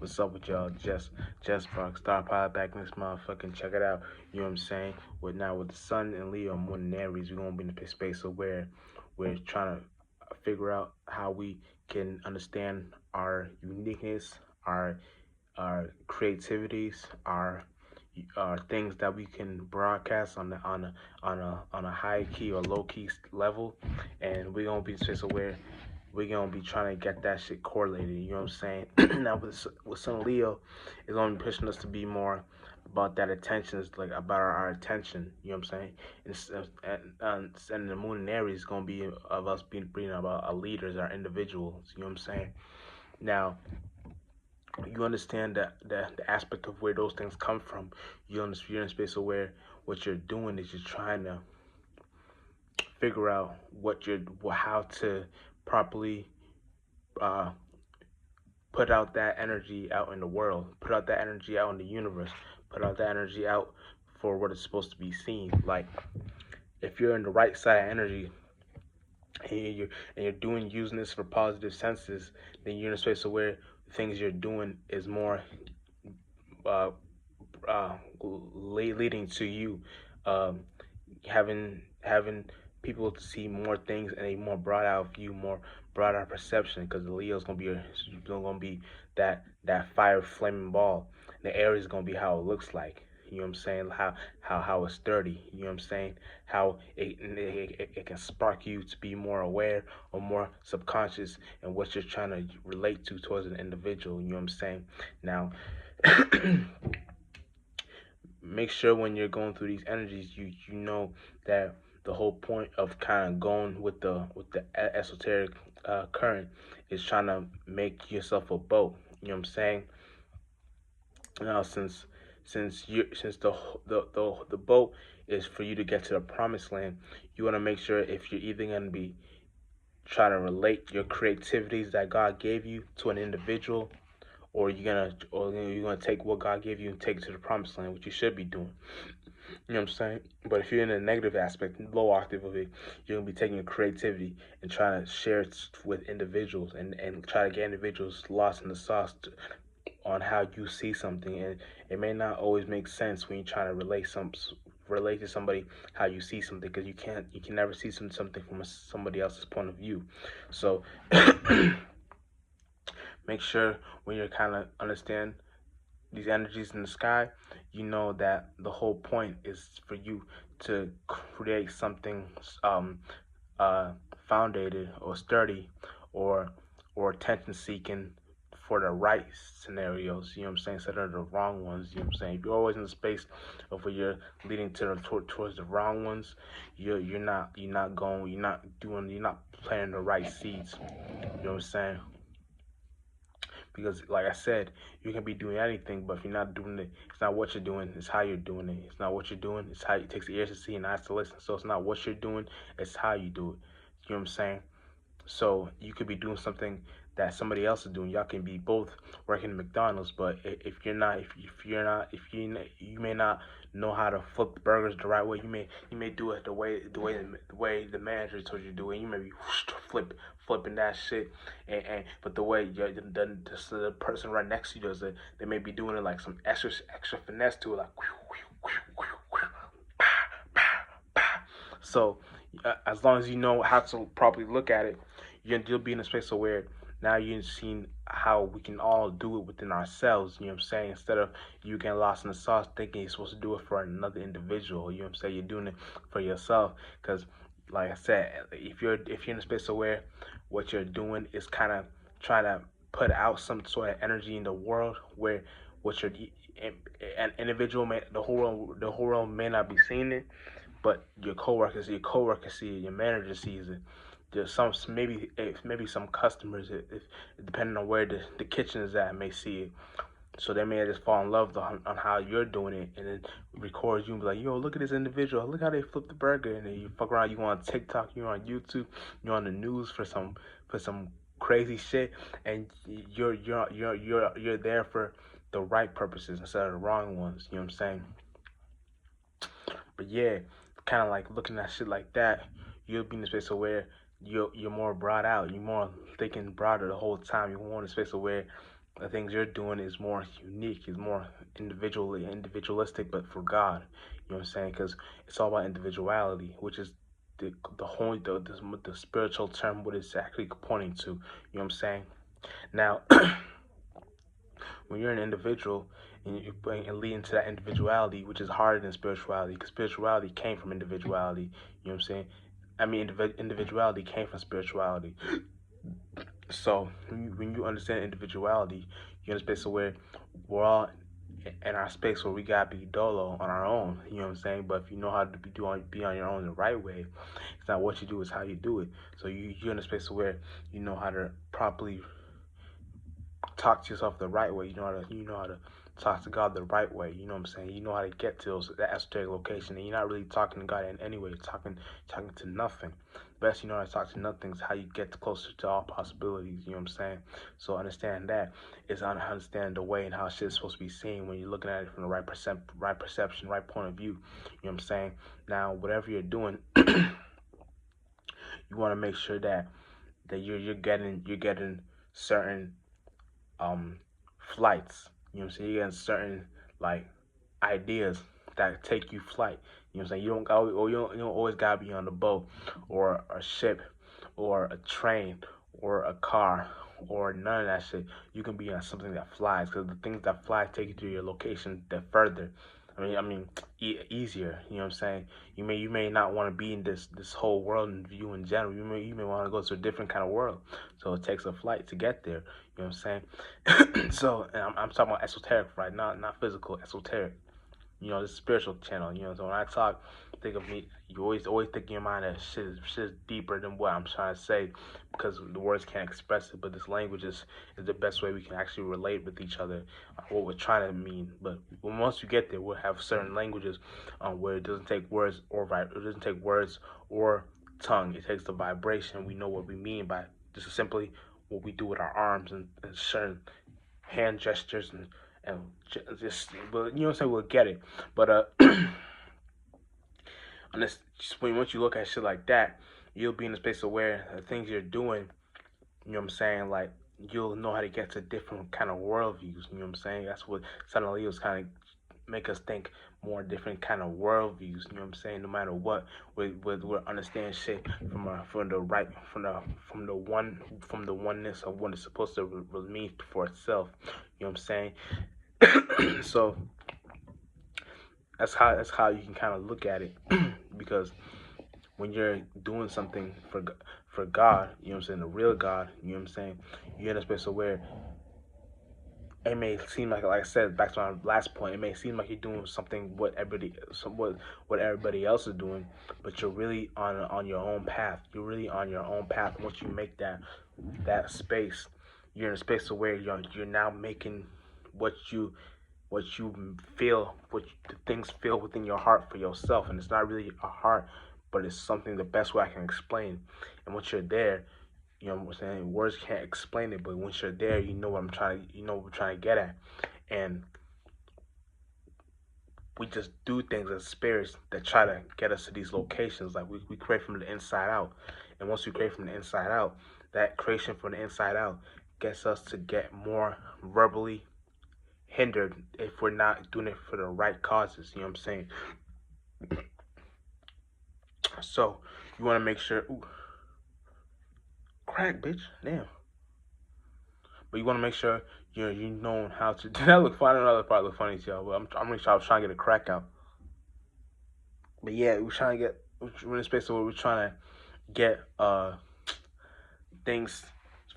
What's up with y'all? Jess Brock, Star Pilot back in this motherfucking check it out. You know what I'm saying? With the Sun and Leo more than Aries, we're gonna be in a space of where we're trying to figure out how we can understand our uniqueness, our creativities, our things that we can broadcast on a high key or low key level, and we're gonna be in a space of where we're gonna be trying to get that shit correlated. You know what I'm saying? Now with Sun Leo, it's gonna be pushing us to be more about that attention, is like about our attention. You know what I'm saying? And the Moon in Aries is gonna be of us being about our leaders, our individuals. You know what I'm saying? Now you understand that the aspect of where those things come from. You're in a space of where what you're doing is you're trying to figure out how to properly uh, put out that energy out in the world, put out that energy out in the universe, put out that energy out for what it's supposed to be seen. Like if you're in the right side of energy and you're doing using this for positive senses, then you're in a space of where the things you're doing is more uh, leading to you um, having people to see more things and a more broad out view, more broad out perception. Because the Leo's gonna be that fire flaming ball. The Aries is gonna be how it looks like. You know what I'm saying? How it's sturdy. You know what I'm saying? How it can spark you to be more aware or more subconscious in what you're trying to relate to towards an individual. You know what I'm saying? Now, make sure when you're going through these energies, you know that the whole point of kind of going with the esoteric current is trying to make yourself a boat. You know what I'm saying? Now, since the boat is for you to get to the promised land, you want to make sure if you're either going to be trying to relate your creativities that God gave you to an individual, or you're gonna take what God gave you and take it to the promised land, which you should be doing. You know what I'm saying? But if you're in the negative aspect, low octave of it, you're gonna be taking your creativity and trying to share it with individuals and try to get individuals lost in the sauce on how you see something. And it may not always make sense when you're trying to relate to somebody how you see something, because you can never see something from somebody else's point of view. So make sure when you're kind of understand these energies in the sky, you know that the whole point is for you to create something um uh founded or sturdy or attention seeking for the right scenarios, you know what I'm saying, instead of the wrong ones. You know what I'm saying? If you're always in the space of where you're leading towards the wrong ones, you're not planting the right seeds. You know what I'm saying? Because like I said, you can be doing anything, but if you're not doing it, it's not what you're doing, it's how you're doing it. It's not what you're doing, it's how it takes the ears to see and eyes to listen. So it's not what you're doing, it's how you do it. You know what I'm saying? So you could be doing something that somebody else is doing. Y'all can be both working at McDonald's, but if you may not know how to flip the burgers the right way. You may do it the way the manager told you to do it. You may be flipping that shit, and but the way the person right next to you does it, they may be doing it like some extra finesse to it, like. So, as long as you know how to properly look at it, you'll be in a space of where now you've seen how we can all do it within ourselves. You know what I'm saying? Instead of you getting lost in the sauce thinking you're supposed to do it for another individual. You know what I'm saying? You're doing it for yourself. Because, like I said, if you're in a space of where what you're doing is kind of trying to put out some sort of energy in the world, where what you're an individual may the whole world may not be seeing it, but your coworkers see it, your manager sees it. There's maybe some customers, if depending on where the kitchen is at, may see it. So they may just fall in love on how you're doing it, and then record you and be like, "Yo, look at this individual. Look how they flip the burger." And then you fuck around. You go on TikTok. You're on YouTube. You're on the news for some crazy shit, and you're there for the right purposes instead of the wrong ones. You know what I'm saying? But yeah, kind of like looking at shit like that, you'll be in a space of where you're more brought out. You're more thinking broader the whole time. You're more in a space of where the things you're doing is more unique, is more individualistic, but for God. You know what I'm saying? Because it's all about individuality, which is the whole the spiritual term, what it's actually pointing to. You know what I'm saying? Now, when you're an individual and you bring and lead into that individuality, which is harder than spirituality, because spirituality came from individuality. You know what I'm saying? I mean, individuality came from spirituality. So when you understand individuality, you're in a space where we're all in our space where we gotta be dolo on our own. You know what I'm saying? But if you know how to be on your own the right way, it's not what you do, it's how you do it. So you're in a space where you know how to properly talk to yourself the right way. You know how to talk to God the right way. You know what I'm saying? You know how to get to that esoteric location, and you're not really talking to God in any way. You're talking to nothing. Best you know how to talk to nothing is how you get closer to all possibilities. You know what I'm saying? So understand that is understand the way and how shit's supposed to be seen when you're looking at it from the right perception, right point of view. You know what I'm saying? Now, whatever you're doing, you want to make sure that you're getting certain um flights. You know what I'm saying? You're getting certain like ideas that take you flight. You know what I'm saying? You don't always gotta be on the boat or a ship or a train or a car or none of that shit. You can be on something that flies because the things that fly take you to your location that further. Easier. You know what I'm saying? You may not want to be in this whole world and view in general. You may want to go to a different kind of world. So it takes a flight to get there. You know what I'm saying? So and I'm talking about esoteric, right? Not physical, esoteric. This spiritual channel. So when I talk, think of me. You always think in your mind that shit is deeper than what I'm trying to say, because the words can't express it. But this language is the best way we can actually relate with each other, what we're trying to mean. But once you get there, we'll have certain languages, where it doesn't take words or tongue. It takes the vibration. We know what we mean by just simply what we do with our arms and certain hand gestures and just, but you know what I'm saying, we'll get it. But on this, just once you look at shit like that, you'll be in a space aware the things you're doing. You know what I'm saying? Like, you'll know how to get to different kind of worldviews. You know what I'm saying? That's what suddenly was kind of make us think more different kind of worldviews. You know what I'm saying? No matter what, we understand shit from the right from the oneness of what it's supposed to mean for itself. You know what I'm saying? So that's how you can kind of look at it, because when you're doing something for God, you know what I'm saying, the real God, you know what I'm saying, you're in a space of where it may seem like I said, back to my last point, it may seem like you're doing something what everybody else is doing, but you're really on your own path. You're really on your own path. Once you make that space, you're in a space of where you're now making what you feel, the things feel within your heart for yourself, and it's not really a heart, but it's something the best way I can explain. And once you're there, you know what I'm saying, words can't explain it, but once you're there, you know what we're trying to get at, and we just do things as spirits that try to get us to these locations. Like we create from the inside out, and once we create from the inside out, that creation from the inside out gets us to get more verbally hindered if we're not doing it for the right causes. You know what I'm saying? So you want to make sure. Ooh, crack, bitch. Damn. But you want to make sure you know how to. That look funny. Another part look funny to y'all. But I'm really trying to get a crack out. But yeah, we're in a space where we're trying to get things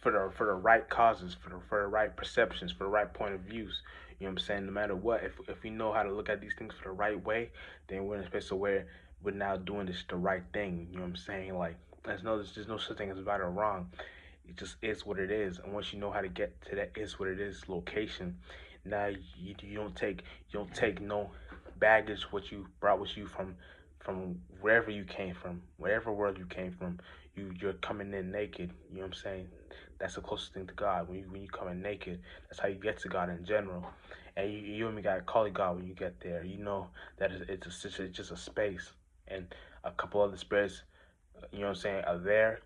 for the right causes, for the right perceptions, for the right point of views. You know what I'm saying? No matter what, if we know how to look at these things for the right way, then we're in a space where we're now doing this the right thing. You know what I'm saying? Like, there's no such thing as right or wrong. It just is what it is. And once you know how to get to that is what it is location, now you don't take no baggage what you brought with you from wherever you came from, whatever world you came from. You're coming in naked. You know what I'm saying? That's the closest thing to God. When you come in naked, that's how you get to God in general. And you even gotta call it God when you get there. You know that it's just a space, and a couple other spirits, you know what I'm saying, are there,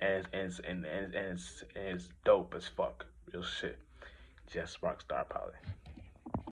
and it's dope as fuck, real shit. Just Spark Star Pilot.